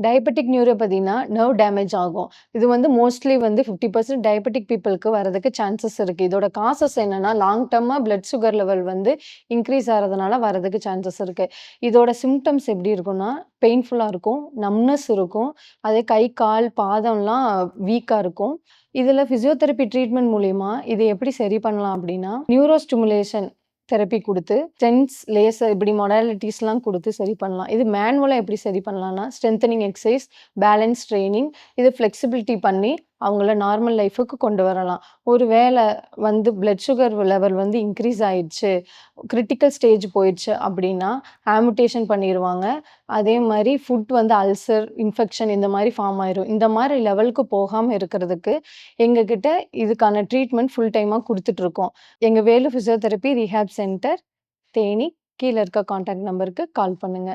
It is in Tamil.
டயபெட்டிக் நியூரோபதினா நர்வ் டேமேஜ் ஆகும். இது வந்து மோஸ்ட்லி வந்து 50% டயபெட்டிக் பீப்பிள்க்கு வரதுக்கு சான்சஸ் இருக்கு. இதோட காசஸ் என்னன்னா, long derma blood sugar level வந்து இன்க்ரீஸ் ஆறதுனால வரதுக்கு சான்சஸ் இருக்கு. இதோட சிம்ப்டம்ஸ் எப்படி இருக்கும்னா, பெயின்ஃபுல்லா இருக்கும், நம்ப்னஸ் இருக்கும். அதே கை, கால், பாதம்லாம் வீக்கா இருக்கும். இதுல பிசியோதெரபி ட்ரீட்மெண்ட் மூலியமா இத எப்படி சரி பண்ணலாம் அப்படின்னா, நியூரோ ஸ்டிமுலேஷன் தெரப்பி குடுத்து, ஸ்டென்ட்ஸ், லேசர் இப்படி மொடாலிட்டீஸ்லாம் குடுத்து சரி பண்ணலாம். இது மேனுவலா எப்படி சரி பண்ணலாம்னா, ஸ்ட்ரெங்தனிங் எக்சர்சைஸ், பேலன்ஸ் ட்ரெய்னிங், இது ஃப்ளெக்சிபிலிட்டி பண்ணி அவங்கள நார்மல் லைஃப்க்கு கொண்டு வரலாம். ஒரு வேள வந்து பிளட் சுகர் லெவல் வந்து இன்க்ரீஸ் ஆயிடுச்சு, கிரிட்டிக்கல் ஸ்டேஜ் போயிடுச்சு அப்படின்னா, ஆம்புடேஷன் பண்ணிருவாங்க. அதே மாரி ஃபுட் வந்து அல்சர், இன்ஃபெக்ஷன் இந்த மாரி ஃபார்ம் ஆயிரும். இந்த மாரி லெவலுக்கு போகாம இருக்கிறதுக்கு, எங்ககிட்ட இதுக்கான ட்ரீட்மெண்ட் ஃபுல் டைமா குடுத்துட்டுருக்கோம். எங்க Velu physiotherapy rehab centre, Theni. கீழ இருக்க கான்டாக்ட் நம்பருக்கு கால் பண்ணுங்க.